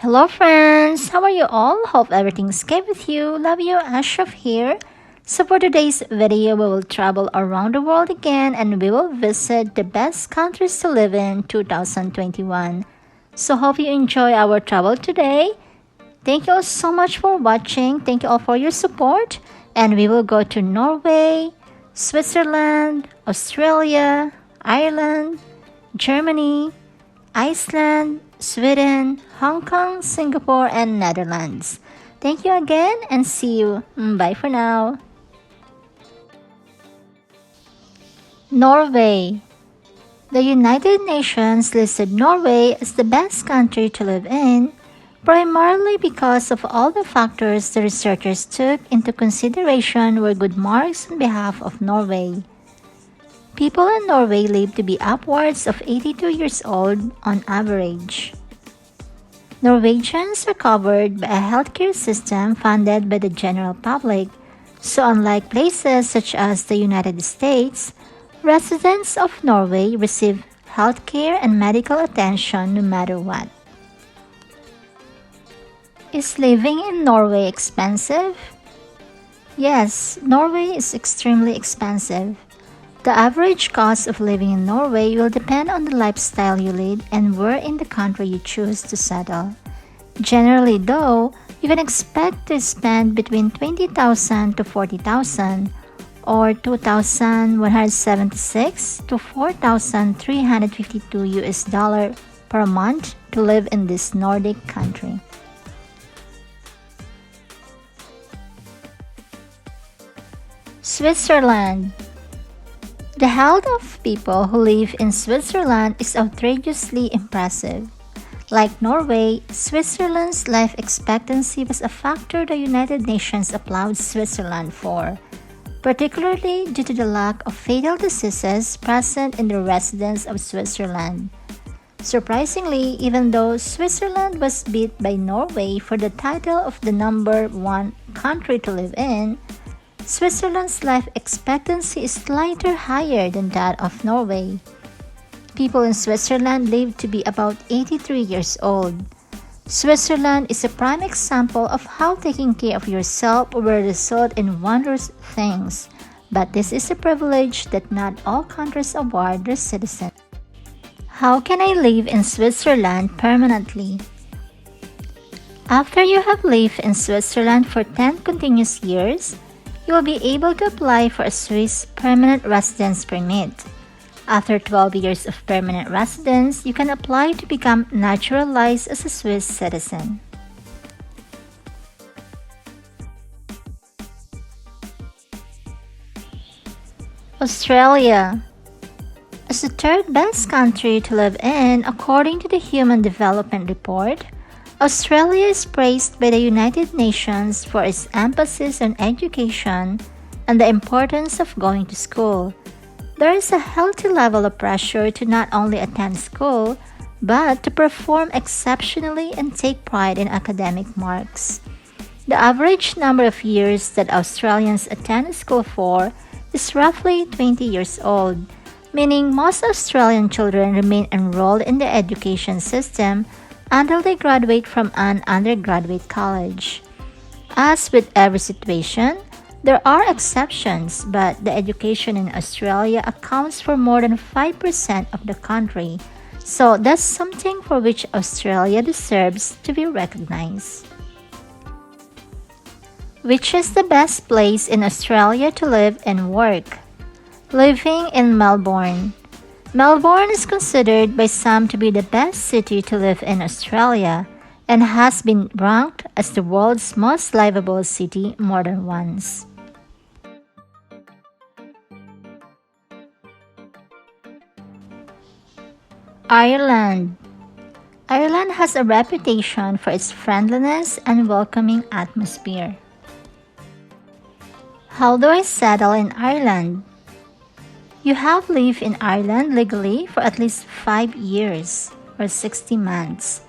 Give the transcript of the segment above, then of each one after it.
Hello friends, how are you all? Hope everything's good with you. Love you, Ashraf here. So for today's video, we will travel around the world again and we will visit the best countries to live in 2021. So hope you enjoy our travel today. Thank you all so much for watching. Thank you all for your support. And we will go to Norway, Switzerland, Australia, Ireland, Germany, Iceland, Sweden, Hong Kong, Singapore, and Netherlands. Thank you again and see you. Bye for now. Norway. The United Nations listed Norway as the best country to live in, primarily because of all the factors the researchers took into consideration were good marks on behalf of Norway. People in Norway live to be upwards of 82 years old on average. Norwegians are covered by a healthcare system funded by the general public, so unlike places such as the United States, residents of Norway receive healthcare and medical attention no matter what. Is living in Norway expensive? Yes, Norway is extremely expensive. The average cost of living in Norway will depend on the lifestyle you lead and where in the country you choose to settle. Generally though, you can expect to spend between 20,000 to 40,000 or 2,176 to 4,352 US dollar per month to live in this Nordic country. Switzerland. The health of people who live in Switzerland is outrageously impressive. Like Norway, Switzerland's life expectancy was a factor the United Nations applauds Switzerland for, particularly due to the lack of fatal diseases present in the residents of Switzerland. Surprisingly, even though Switzerland was beat by Norway for the title of the number one country to live in, Switzerland's life expectancy is slightly higher than that of Norway. People in Switzerland live to be about 83 years old. Switzerland is a prime example of how taking care of yourself will result in wondrous things, but this is a privilege that not all countries award their citizens. How can I live in Switzerland permanently? After you have lived in Switzerland for 10 continuous years, you will be able to apply for a Swiss permanent residence permit. After 12 years of permanent residence, you can apply to become naturalized as a Swiss citizen. Australia. As the third best country to live in according to the Human Development Report, Australia is praised by the United Nations for its emphasis on education and the importance of going to school. There is a healthy level of pressure to not only attend school, but to perform exceptionally and take pride in academic marks. The average number of years that Australians attend school for is roughly 20 years old, meaning most Australian children remain enrolled in the education system until they graduate from an undergraduate college. As with every situation, there are exceptions, but the education in Australia accounts for more than 5% of the country, so that's something for which Australia deserves to be recognized. Which is the best place in Australia to live and work? Living in Melbourne. Melbourne is considered by some to be the best city to live in Australia and has been ranked as the world's most livable city more than once. Ireland. Ireland has a reputation for its friendliness and welcoming atmosphere. How do I settle in Ireland? You have lived in Ireland legally for at least 5 years or 60 months.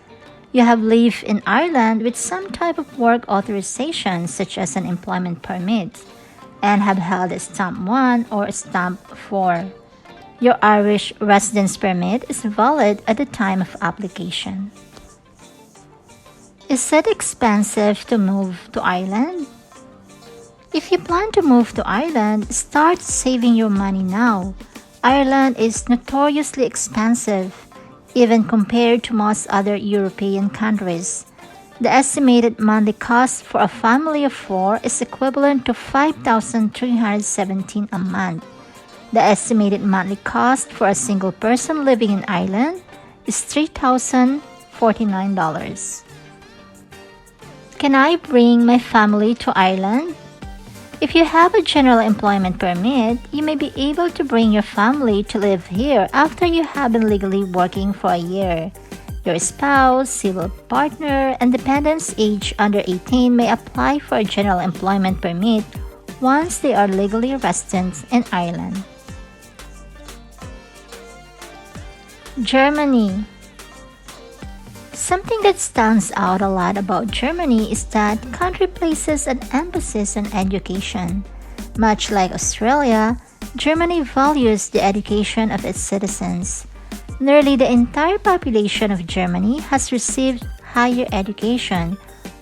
You have lived in Ireland with some type of work authorization such as an employment permit and have held a Stamp 1 or Stamp 4. Your Irish residence permit is valid at the time of application. Is it expensive to move to Ireland? If you plan to move to Ireland, start saving your money now. Ireland is notoriously expensive, even compared to most other European countries. The estimated monthly cost for a family of four is equivalent to 5,317 a month. The estimated monthly cost for a single person living in Ireland is $3,049. Can I bring my family to Ireland? If you have a general employment permit, you may be able to bring your family to live here after you have been legally working for a year. Your spouse, civil partner, and dependents aged under 18 may apply for a general employment permit once they are legally resident in Ireland. Germany. Something that stands out a lot about Germany is that the country places an emphasis on education. Much like Australia, Germany values the education of its citizens. Nearly the entire population of Germany has received higher education,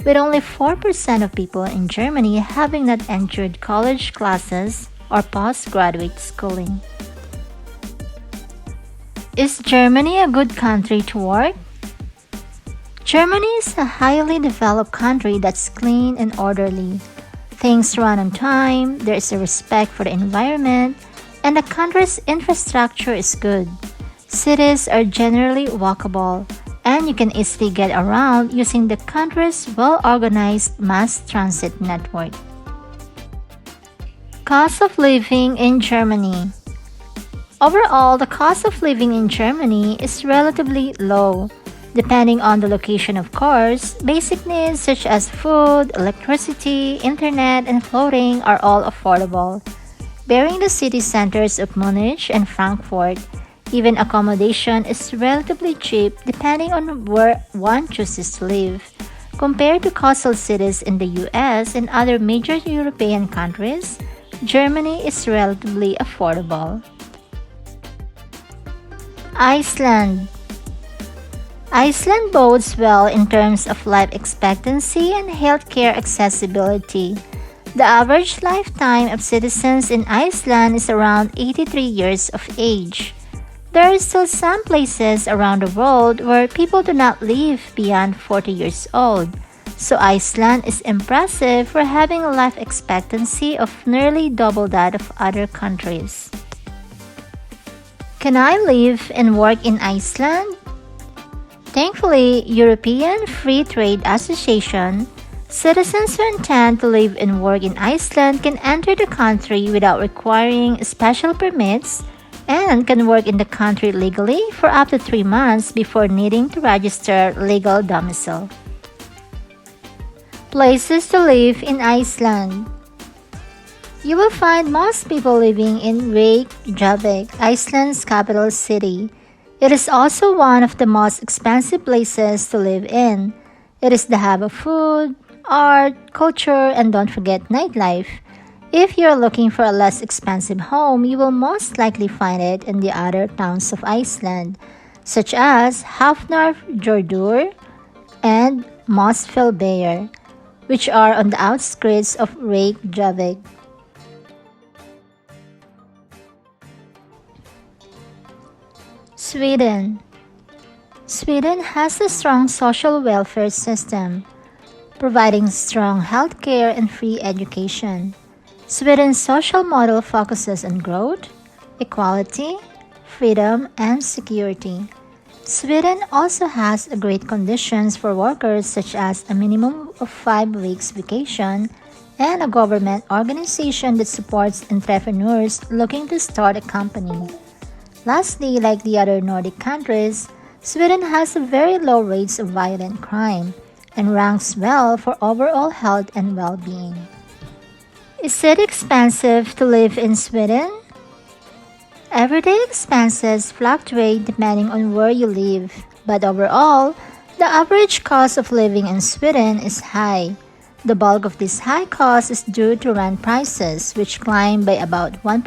with only 4% of people in Germany having not entered college classes or postgraduate schooling. Is Germany a good country to work? Germany is a highly developed country that's clean and orderly. Things run on time, there is a respect for the environment, and the country's infrastructure is good. Cities are generally walkable, and you can easily get around using the country's well-organized mass transit network. Cost of living in Germany. Overall, the cost of living in Germany is relatively low. Depending on the location, of course, basic needs such as food, electricity, internet, and clothing are all affordable. Bearing the city centers of Munich and Frankfurt, even accommodation is relatively cheap depending on where one chooses to live. Compared to coastal cities in the US and other major European countries, Germany is relatively affordable. Iceland. Iceland bodes well in terms of life expectancy and healthcare accessibility. The average lifetime of citizens in Iceland is around 83 years of age. There are still some places around the world where people do not live beyond 40 years old, so Iceland is impressive for having a life expectancy of nearly double that of other countries. Can I live and work in Iceland? Thankfully, European Free Trade Association, citizens who intend to live and work in Iceland can enter the country without requiring special permits and can work in the country legally for up to 3 months before needing to register legal domicile. Places to live in Iceland. You will find most people living in Reykjavik, Iceland's capital city. It is also one of the most expensive places to live in. It is the hub of food, art, culture, and don't forget nightlife. If you're looking for a less expensive home, you will most likely find it in the other towns of Iceland, such as Hafnarfjordur and Mosfellsbær, which are on the outskirts of Reykjavik. Sweden. Sweden has a strong social welfare system, providing strong healthcare and free education. Sweden's social model focuses on growth, equality, freedom, and security. Sweden also has great conditions for workers such as a minimum of 5 weeks vacation and a government organization that supports entrepreneurs looking to start a company. Lastly, like the other Nordic countries, Sweden has very low rates of violent crime and ranks well for overall health and well-being. Is it expensive to live in Sweden? Everyday expenses fluctuate depending on where you live, but overall, the average cost of living in Sweden is high. The bulk of this high cost is due to rent prices, which climb by about 1%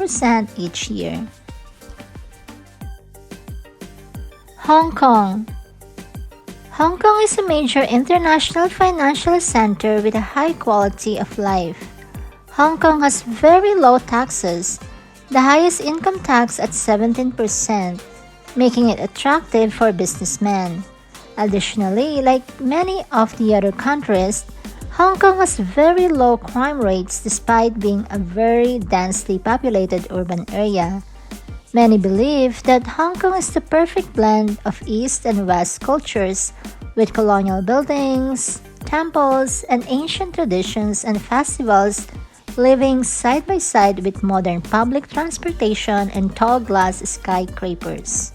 each year. Hong Kong. Hong Kong is a major international financial center with a high quality of life. Hong Kong has very low taxes, the highest income tax at 17%, making it attractive for businessmen. Additionally, like many of the other countries, Hong Kong has very low crime rates despite being a very densely populated urban area. Many believe that Hong Kong is the perfect blend of East and West cultures, with colonial buildings, temples, and ancient traditions and festivals living side by side with modern public transportation and tall glass skyscrapers.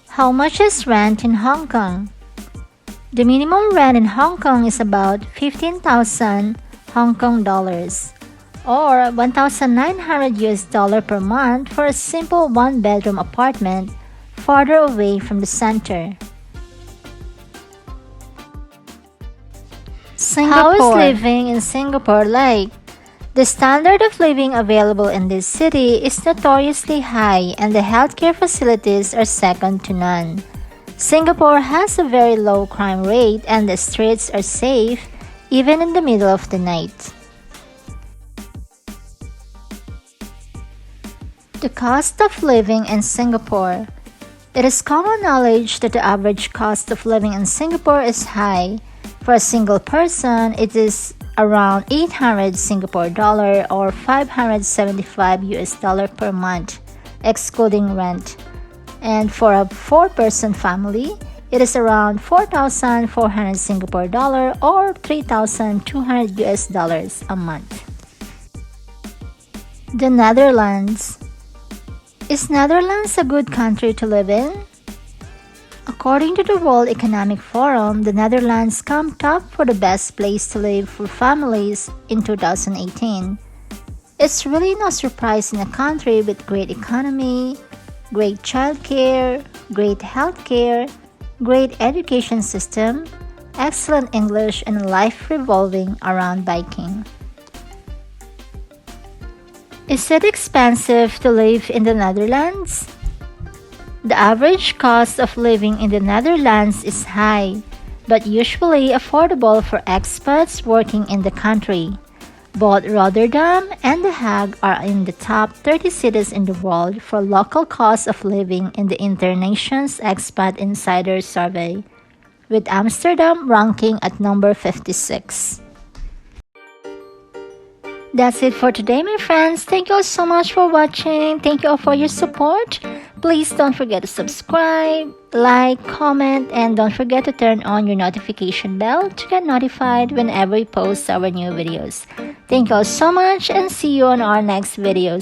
How much is rent in Hong Kong? The minimum rent in Hong Kong is about 15,000 Hong Kong dollars, or 1,900 US dollar per month for a simple one-bedroom apartment farther away from the center. How is living in Singapore like? The standard of living available in this city is notoriously high and the healthcare facilities are second to none. Singapore has a very low crime rate and the streets are safe even in the middle of the night. The cost of living in Singapore. It is common knowledge that the average cost of living in Singapore is high. For a single person, it is around 800 Singapore dollar or 575 US dollar per month, excluding rent. And for a 4-person family, it is around 4,400 Singapore dollar or 3,200 US dollars a month. The Netherlands. Is Netherlands a good country to live in? According to the World Economic Forum, the Netherlands come top for the best place to live for families in 2018. It's really no surprise in a country with great economy, great childcare, great healthcare, great education system, excellent English, and life revolving around biking. Is it expensive to live in the Netherlands? The average cost of living in the Netherlands is high, but usually affordable for expats working in the country. Both Rotterdam and The Hague are in the top 30 cities in the world for local cost of living in the Internation's Expat Insider Survey, with Amsterdam ranking at number 56. That's it for today, my friends. Thank you all so much for watching. Thank you all for your support. Please don't forget to subscribe, like, comment, and don't forget to turn on your notification bell to get notified whenever we post our new videos. Thank you all so much and see you on our next videos.